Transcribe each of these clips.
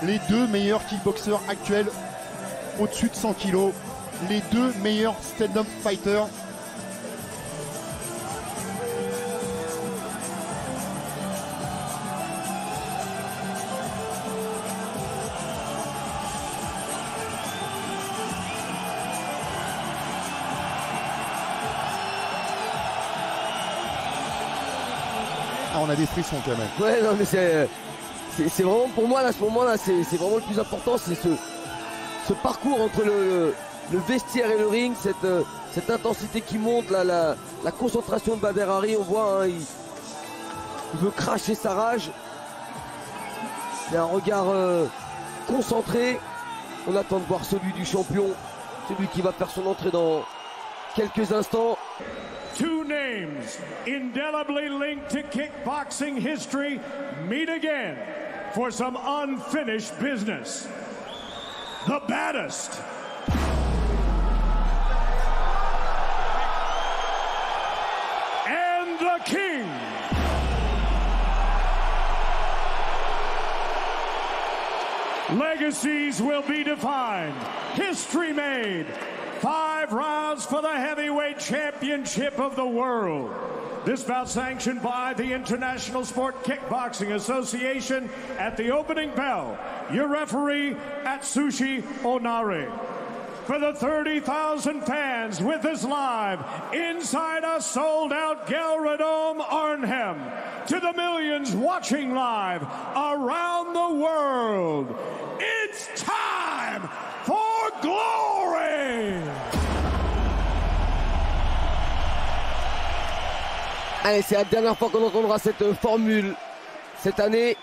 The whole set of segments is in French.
Les deux meilleurs kickboxers actuels au-dessus de 100 kg, les deux meilleurs stand-up fighters. Ah, on a des frissons quand même. Ouais, non mais c'est vraiment, pour moi, là, à ce moment-là, c'est vraiment le plus important, c'est ce parcours entre le vestiaire et le ring, cette intensité qui monte, la concentration de Bader Hari, on voit, hein, il veut cracher sa rage. Il y a un regard concentré. On attend de voir celui du champion, celui qui va faire son entrée dans quelques instants. Two names indelibly linked to kickboxing history meet again for some unfinished business. The baddest and the king. Legacies will be defined, history made. 5 rounds for the heavyweight championship of the world. This bout sanctioned by the International Sport Kickboxing Association. At the opening bell, your referee, Atsushi Onari. For the 30,000 fans with us live inside a sold-out Gelredome Arnhem. To the millions watching live around the world, it's time for glory! Allez, c'est la dernière fois qu'on entendra cette formule cette année.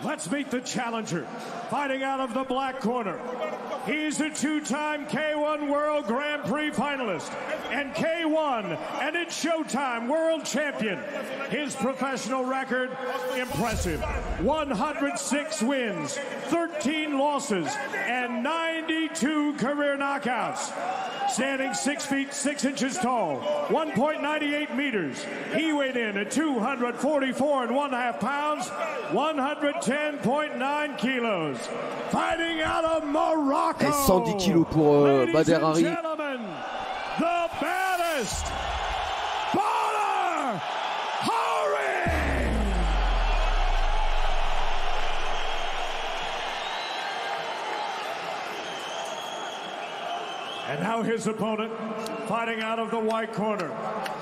Let's meet the challenger, fighting out of the black corner. He's a 2-time K1 World Grand Prix finalist and K1 and it's Showtime World Champion. His professional record, impressive. 106 wins, 13 losses, and 92 career knockouts. Standing 6 feet 6 inches tall, 1.98 meters. He weighed in at 244.5 pounds, 110.9 kilos. Fighting out of Morocco. Et 110 kilos pour Bader Hari. The baddest, Bader Hari. And now his opponent, fighting out of the white corner.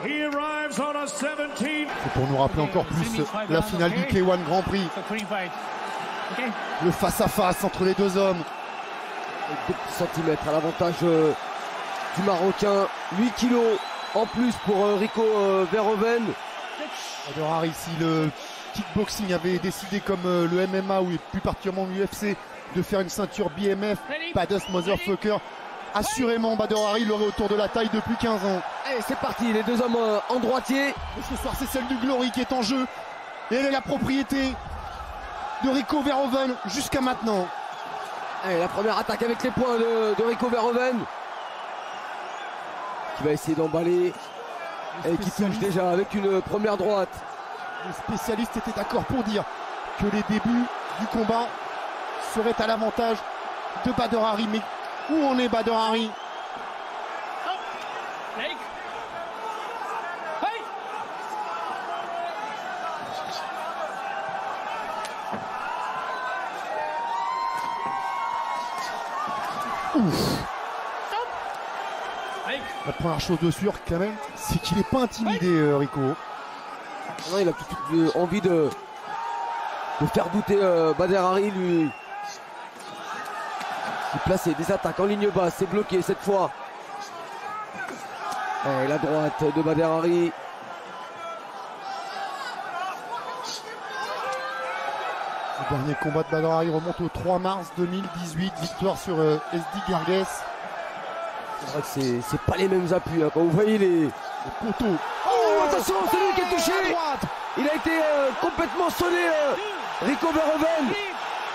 He arrives on a 17. C'est pour nous rappeler encore plus la finale du K1 Grand Prix. Le face-à-face entre les deux hommes. 2 centimètres à l'avantage du Marocain. 8 kilos en plus pour Rico Verhoeven. Bader Hari, si le kickboxing avait décidé comme le MMA ou plus particulièrement l'UFC de faire une ceinture BMF, baddest motherfucker, assurément Bader Hari l'aurait autour de la taille depuis 15 ans. Allez, c'est parti, les deux hommes en droitier. Et ce soir, c'est celle du Glory qui est en jeu. Et elle est la propriété de Rico Verhoeven jusqu'à maintenant. Allez, la première attaque avec les poings de Rico Verhoeven. Qui va essayer d'emballer. Et qui touche déjà avec une première droite. Les spécialistes étaient d'accord pour dire que les débuts du combat seraient à l'avantage de Bader Hari. Mais où en est Bader Hari? La première chose de sûr quand même, c'est qu'il n'est pas intimidé, Rico. Non, il a tout de suite envie de faire douter Bader Hari, lui. Il place des attaques en ligne basse, c'est bloqué cette fois. Et la droite de Bader Hari. Le dernier combat de Bader Hari remonte au 3 mars 2018, victoire sur SD Gargues. C'est vrai que c'est pas les mêmes appuis, hein. Quand vous voyez les poteaux. Oh, attention, c'est lui qui est touché. Il a été complètement sonné, Rico Verhoeven.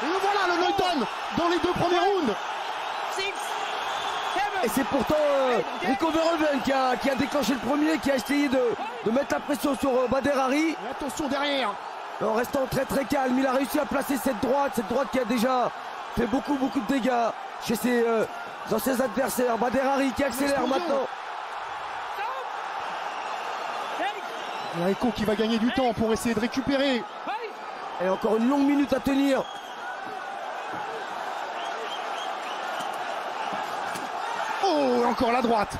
Et le voilà, le knockdown dans les 2 premiers rounds. Et c'est pourtant Rico Verhoeven qui a déclenché le premier, qui a essayé de mettre la pression sur Bader Hari. Et attention derrière, En restant très très calme, il a réussi à placer cette droite qui a déjà fait beaucoup de dégâts chez ses anciens adversaires. Bader Hari qui accélère maintenant. Et Rico qui va gagner du temps pour essayer de récupérer. Et encore une longue minute à tenir. Oh, encore la droite.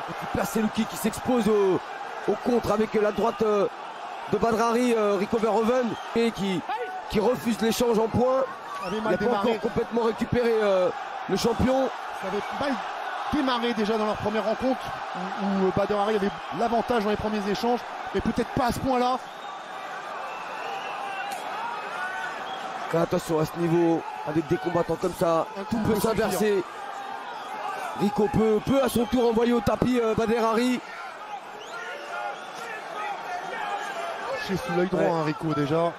Il place Selouki qui s'expose au contre avec la droite de Bader Hari, Rico Verhoeven, et qui refuse l'échange en points. Il n'a pas encore complètement récupéré le champion. Ça avait mal démarré déjà dans leur première rencontre où Bader Hari avait l'avantage dans les premiers échanges, mais peut-être pas à ce point-là. Attention à ce niveau, avec des combattants comme ça, tout peut s'inverser. Rico peut à son tour envoyer au tapis Bader Hari. Chez sous l'œil droit, hein, Rico déjà.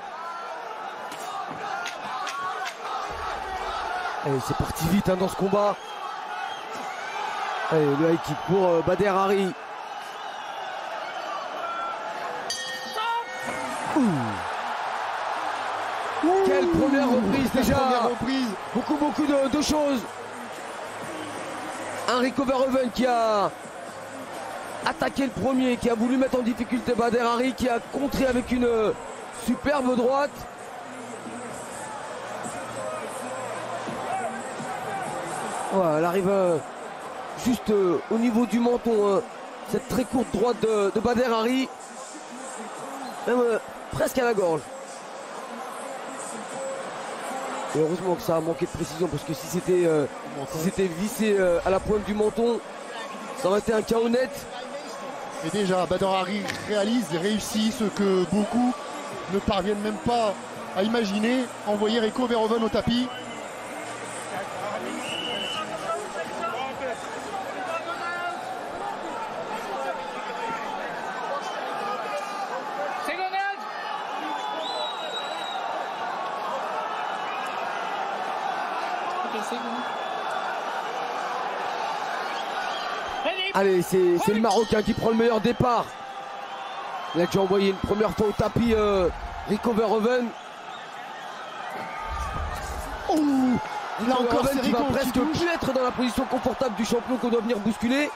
C'est parti vite hein, dans ce combat. Allez, le high kick pour Bader Hari. Quelle première reprise déjà. Première reprise. Beaucoup de choses. Un Rico Verhoeven qui a attaqué le premier, qui a voulu mettre en difficulté Bader Hari, qui a contré avec une superbe droite. Voilà, elle arrive juste au niveau du menton, cette très courte droite de Bader Hari, même presque à la gorge. Et heureusement que ça a manqué de précision, parce que si c'était vissé à la pointe du menton, ça aurait été un KO net. Et déjà, Bader Hari réussit ce que beaucoup ne parviennent même pas à imaginer, envoyer Rico Verhoeven au tapis. Allez, c'est le Marocain qui prend le meilleur départ. Il a déjà envoyé une première fois au tapis Rico Verhoeven. Oh, là encore, c'est Rico qui va presque plus être dans la position confortable du champion qu'on doit venir bousculer.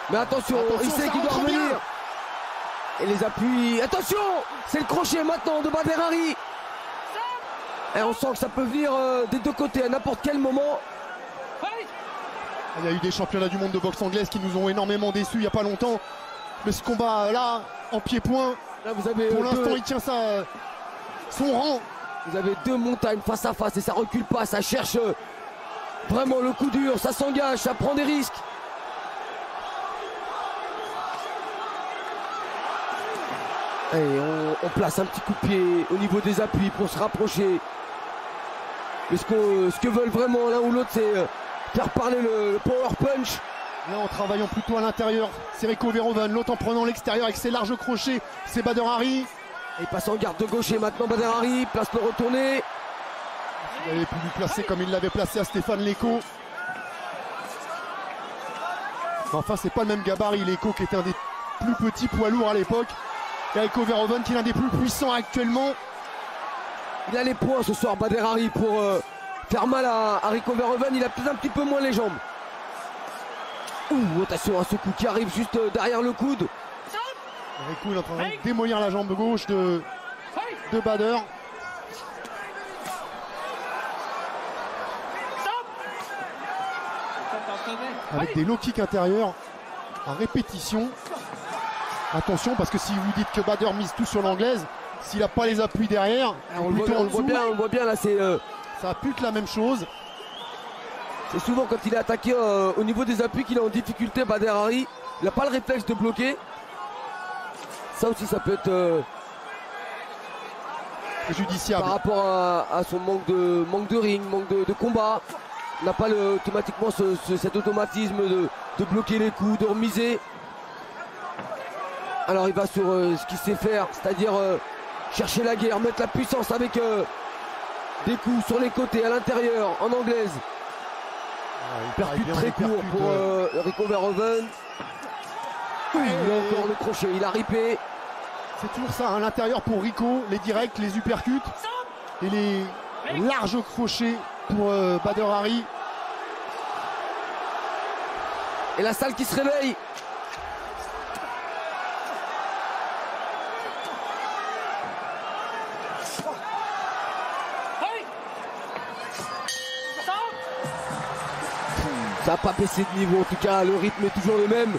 Mais attention, il sait qu'il doit revenir. Et les appuis. Attention, c'est le crochet maintenant de Bader Hari. Et on sent que ça peut venir des deux côtés à n'importe quel moment. Il y a eu des championnats du monde de boxe anglaise qui nous ont énormément déçus il n'y a pas longtemps. Mais ce combat-là, en pied-point, pour l'instant, il tient son rang. Vous avez deux montagnes face à face et ça recule pas, ça cherche vraiment le coup dur, ça s'engage, ça prend des risques. Et on place un petit coup de pied au niveau des appuis pour se rapprocher. Mais ce que veulent vraiment l'un ou l'autre, c'est faire parler le power punch. Là, en travaillant plutôt à l'intérieur, c'est Rico Verhoeven. L'autre en prenant l'extérieur avec ses larges crochets, c'est Bader Hari. Et passe en garde de gauche et maintenant Bader Hari place le retourné. Il avait pu lui placer comme il l'avait placé à Stéphane Leko. Enfin, c'est pas le même gabarit. Leko qui était un des plus petits poids lourds à l'époque. Et Rico Verhoeven qui est l'un des plus puissants actuellement. Il a les points ce soir, Bader Hari, pour faire mal à Rico Verhoeven. Il a peut-être un petit peu moins les jambes. Attention à ce coup qui arrive juste derrière le coude. Rico il est en train de démolir la jambe gauche de Bader. Avec des low kicks intérieurs à répétition. Attention parce que si vous dites que Bader mise tout sur l'anglaise, s'il n'a pas les appuis derrière, on le voit bien là, c'est ça pue la même chose. C'est souvent quand il est attaqué au niveau des appuis qu'il est en difficulté, Bader Hari. Il n'a pas le réflexe de bloquer. Ça aussi, ça peut être préjudiciable. Par rapport à son manque de ring, manque de combat. Il n'a pas automatiquement cet automatisme de bloquer les coups, de remiser. Alors il va sur ce qu'il sait faire, c'est-à-dire chercher la guerre, mettre la puissance avec des coups sur les côtés, à l'intérieur, en anglaise. Percute très court pour Rico Verhoeven. Il a encore le crochet, il a ripé. C'est toujours ça, à l'intérieur pour Rico, les directs, les uppercuts et les larges crochets pour Badr Hari. Et la salle qui se réveille. Ça n'a pas baissé de niveau, en tout cas le rythme est toujours le même.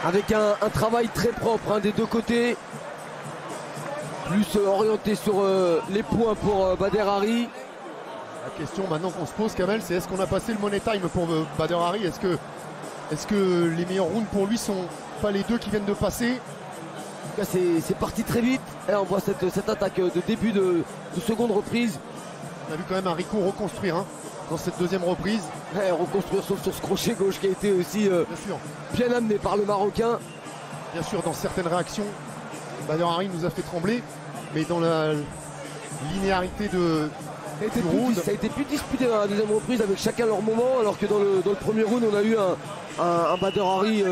Avec un travail très propre des deux côtés. Plus orienté sur les points pour Badr Hari. La question maintenant qu'on se pose, Kamel, c'est est-ce qu'on a passé le money time pour Badr Hari? Est-ce que les meilleurs rounds pour lui sont pas les deux qui viennent de passer? C'est parti très vite. Et on voit cette attaque de début de seconde reprise. On a vu quand même un Rico reconstruire dans cette deuxième reprise. Ouais, reconstruire sauf sur ce crochet gauche qui a été aussi bien amené par le Marocain. Bien sûr, dans certaines réactions, Badr Hari nous a fait trembler, mais dans la linéarité ça a été plus disputé dans la deuxième reprise avec chacun leur moment, alors que dans le premier round on a eu un Badr Hari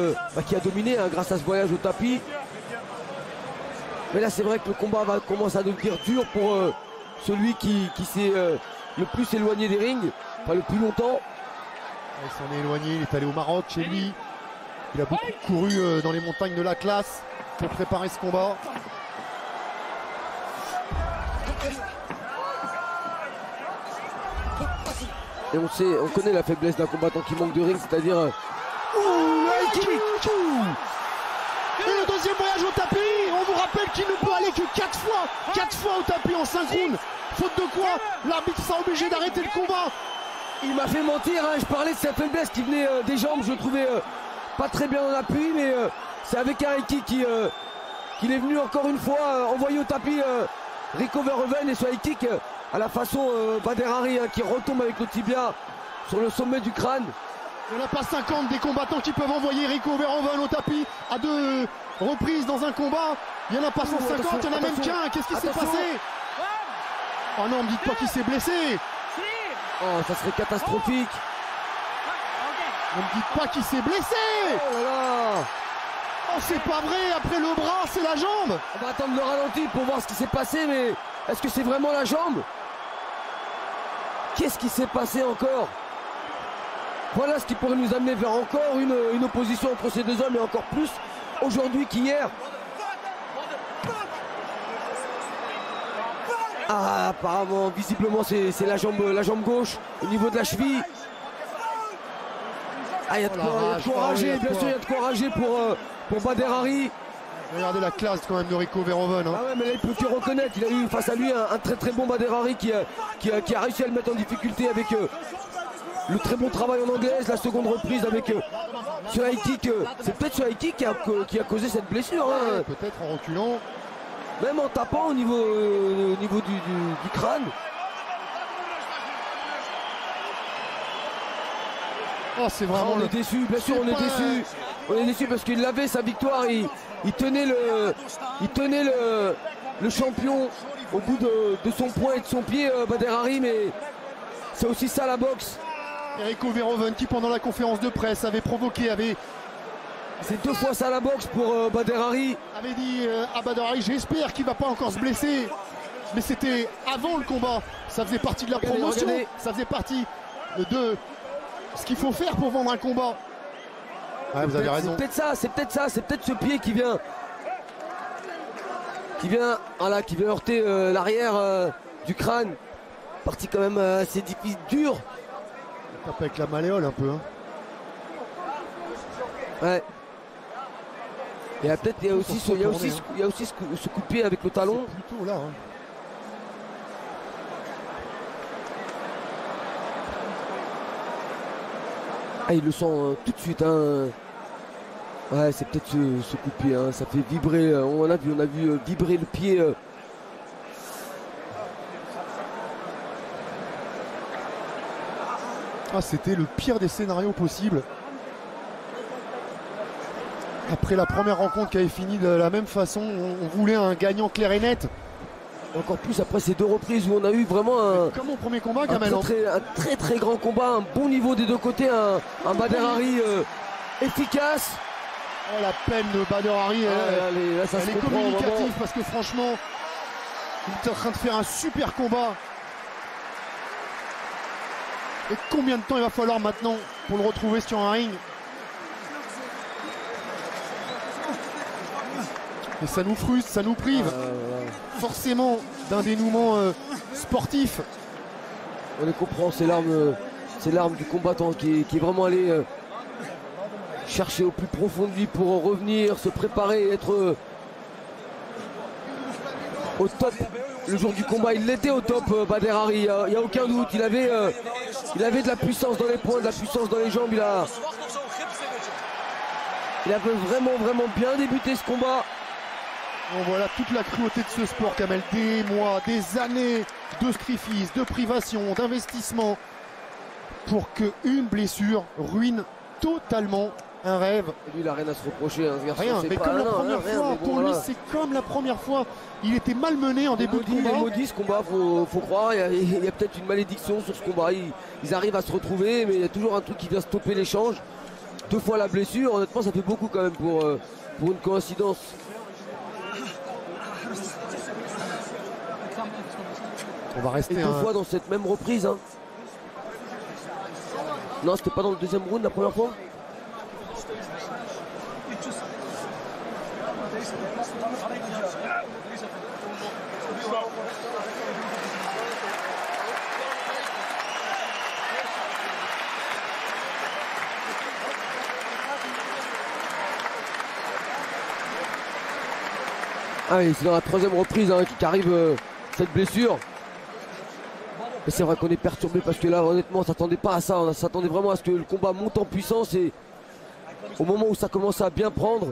qui a dominé grâce à ce voyage au tapis. Mais là c'est vrai que le combat va commencer à devenir dur pour celui qui s'est le plus éloigné des rings, enfin le plus longtemps. Il s'en est éloigné, il est allé au Maroc chez lui. Il a beaucoup couru dans les montagnes de l'Atlas pour préparer ce combat. Et on connaît la faiblesse d'un combattant qui manque de ring, c'est-à-dire... Et le deuxième voyage au tapis, on vous rappelle qu'il ne peut aller que 4 fois au tapis en 5 rounds. Faute de quoi, l'arbitre sera obligé d'arrêter le combat. Il m'a fait mentir, je parlais de sa faiblesse qui venait des jambes, je le trouvais pas très bien en appui, mais c'est avec un high kick qu'il est venu encore une fois envoyer au tapis Rico Verhoeven, et ce high kick à la façon Badr Hari qui retombe avec le tibia sur le sommet du crâne. Il n'y en a pas 50 des combattants qui peuvent envoyer Rico Verhoeven au tapis à 2 reprises dans un combat. Il n'y en a pas 150, il y en a même qu'un. Qu'est-ce qui s'est passé? Oh non, ne me dites pas qu'il s'est blessé. Oh, ça serait catastrophique. Ne me dites pas qu'il s'est blessé. Oh là là. Oh, c'est pas vrai, après le bras, c'est la jambe. On va attendre le ralenti pour voir ce qui s'est passé, mais est-ce que c'est vraiment la jambe? Qu'est-ce qui s'est passé encore? Voilà ce qui pourrait nous amener vers encore une opposition entre ces deux hommes, et encore plus aujourd'hui qu'hier. Ah, apparemment, visiblement, c'est la jambe gauche au niveau de la cheville. Ah, il y a de quoi rager, bien sûr, il y a de quoi rager pour Badr Hari. Regardez la classe quand même de Rico Verhoeven. Ah ouais, mais là il peut que reconnaître, il a eu face à lui un très très bon Badr Hari qui a réussi à le mettre en difficulté avec le très bon travail en anglaise, la seconde reprise avec ce high kick. C'est peut-être ce high kick qui a causé cette blessure. Ouais, peut-être en reculant. Même en tapant au niveau du crâne. Oh, c'est vraiment. On est déçu, bien sûr on est déçu. On est déçu parce qu'il avait sa victoire, il tenait le champion au bout de son poing et de son pied, Badr Hari, mais c'est aussi ça la boxe. Rico Verhoeven qui pendant la conférence de presse avait provoqué, c'est 2 fois ça la boxe pour Badr Hari. Avait dit à Badr Hari, j'espère qu'il va pas encore se blesser. Mais c'était avant le combat, ça faisait partie de la promotion, ça faisait partie de ce qu'il faut faire pour vendre un combat. Ouais, vous avez raison. C'est peut-être ce pied qui vient heurter l'arrière du crâne. Partie quand même assez difficile, dur. Il tape avec la malléole un peu. Ouais. Et peut-être il y a aussi ce coup de pied avec le talon. C'est plutôt là. Ah, il le sent tout de suite. Ouais, c'est peut-être ce coup de pied. Ça fait vibrer. On a vu vibrer le pied. Ah, c'était le pire des scénarios possibles. Après la première rencontre qui avait fini de la même façon, on voulait un gagnant clair et net. Encore plus après ces 2 reprises où on a eu vraiment comme au premier combat, Kamel, un très très grand combat, un bon niveau des deux côtés, un Badr Hari efficace. Oh, la peine de Bader Hari, elle est communicative vraiment. parce que franchement, il est en train de faire un super combat. Et combien de temps il va falloir maintenant pour le retrouver sur un ring? Et ça nous frustre, ça nous prive forcément d'un dénouement sportif. On les comprend, c'est l'arme du combattant qui est vraiment allé chercher au plus profond de lui pour revenir, se préparer, être au top. Le jour du combat, il était au top, Bader Hari, il n'y a aucun doute. Il avait de la puissance dans les poings, de la puissance dans les jambes. Il avait vraiment bien débuté ce combat. Bon, voilà toute la cruauté de ce sport, Kamel. Des mois, des années de sacrifices, de privations, d'investissement pour qu'une blessure ruine totalement un rêve. Et lui, il n'a rien à se reprocher. Hein, ce garçon, rien, mais comme la première fois, bon, pour voilà. lui, c'est comme la première fois. Il était malmené en début de combat. Il est maudit ce combat, faut croire. Il y a peut-être une malédiction sur ce combat. Ils arrivent à se retrouver, mais il y a toujours un truc qui vient stopper l'échange. 2 fois la blessure, honnêtement, ça fait beaucoup quand même pour une coïncidence. On va rester 2 fois dans cette même reprise. Hein. Non, c'était pas dans le deuxième round la première fois. Ah oui, c'est dans la 3e reprise hein, qu'arrive cette blessure. Et c'est vrai qu'on est perturbé parce que là honnêtement on s'attendait pas à ça. On s'attendait vraiment à ce que le combat monte en puissance et au moment où ça commence à bien prendre.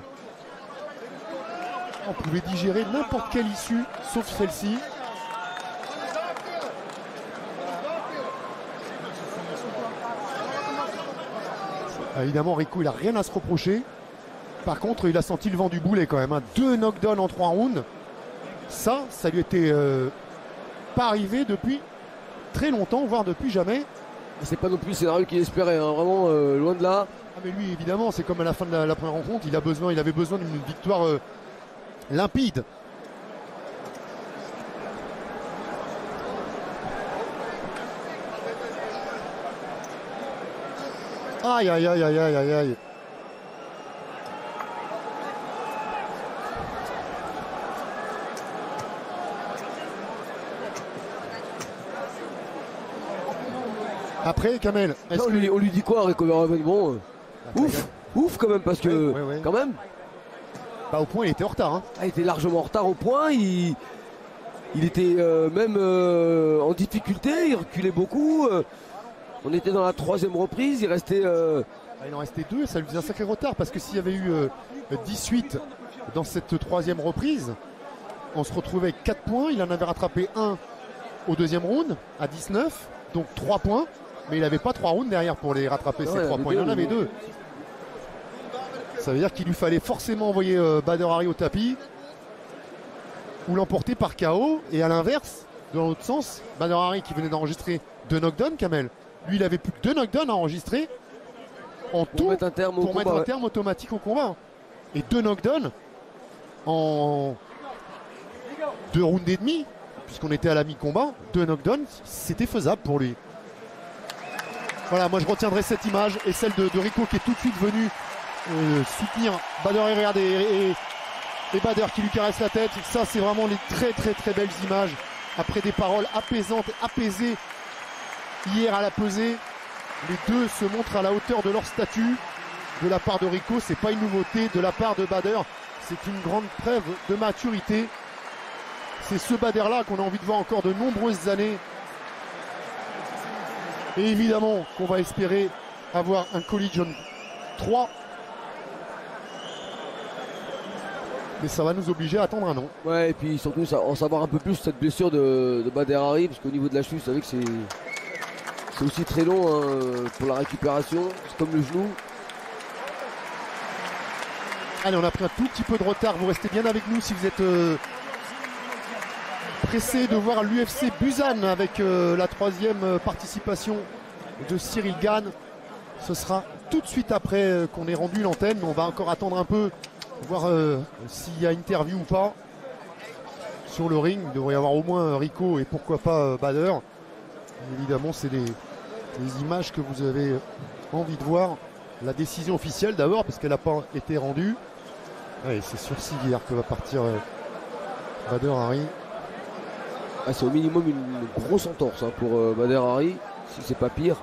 On pouvait digérer n'importe quelle issue sauf celle-ci. Évidemment Rico il a rien à se reprocher. Par contre il a senti le vent du boulet quand même. Hein. 2 knockdowns en 3 rounds. Ça lui était pas arrivé depuis très longtemps, voire depuis jamais. C'est pas non plus le scénario qu'il espérait, hein. Vraiment loin de là. Ah mais lui évidemment c'est comme à la fin de la première rencontre, il avait besoin d'une victoire limpide. Aïe aïe aïe aïe aïe aïe aïe. Après, Kamel, on lui dit quoi, Rico Verhoeven? Bon, ouf quand même, parce que, quand même. Bah, au point, il était en retard. Hein. Il était largement en retard au point. Il était même en difficulté, il reculait beaucoup. On était dans la 3e reprise, il restait. Il en restait 2, ça lui faisait un sacré retard, parce que s'il y avait eu 18 dans cette 3e reprise, on se retrouvait avec 4 points. Il en avait rattrapé 1 au 2e round, à 19, donc 3 points. Mais il n'avait pas 3 rounds derrière pour les rattraper, ces 3 points. Il en avait 2. Ça veut dire qu'il lui fallait forcément envoyer Bader Hari au tapis ou l'emporter par KO. Et à l'inverse, dans l'autre sens, Bader Hari qui venait d'enregistrer 2 knockdowns, Kamel. Lui, il avait plus que 2 knockdowns à enregistrer en tout pour mettre un terme automatique au combat. Et 2 knockdowns en 2 rounds et demi, puisqu'on était à la mi-combat. 2 knockdowns, c'était faisable pour lui. Voilà, moi je retiendrai cette image et celle de Rico qui est tout de suite venu soutenir Bader et Bader qui lui caresse la tête. Ça, c'est vraiment les très belles images après des paroles apaisantes, apaisées hier à la pesée. Les deux se montrent à la hauteur de leur statut. De la part de Rico, c'est pas une nouveauté. De la part de Bader, c'est une grande preuve de maturité. C'est ce Bader là qu'on a envie de voir encore de nombreuses années. Et évidemment qu'on va espérer avoir un Collision 3. Mais ça va nous obliger à attendre un an. Ouais, et puis surtout en savoir un peu plus cette blessure de Bader Hari, parce qu'au niveau de la cheville, vous savez que c'est aussi très long hein, pour la récupération. C'est comme le genou. Allez, on a pris un tout petit peu de retard. Vous restez bien avec nous si vous êtes pressé de voir l'UFC Busan avec la 3e participation de Cyril Gane. Ce sera tout de suite après qu'on ait rendu l'antenne. On va encore attendre un peu, voir s'il y a interview ou pas sur le ring. Il devrait y avoir au moins Rico et pourquoi pas Bader. Évidemment, c'est les images que vous avez envie de voir. La décision officielle d'abord, parce qu'elle n'a pas été rendue. Ouais, c'est sur civière que va partir Bader Hari. Ah, c'est au minimum une grosse entorse hein, pour Bader Hari, si c'est pas pire.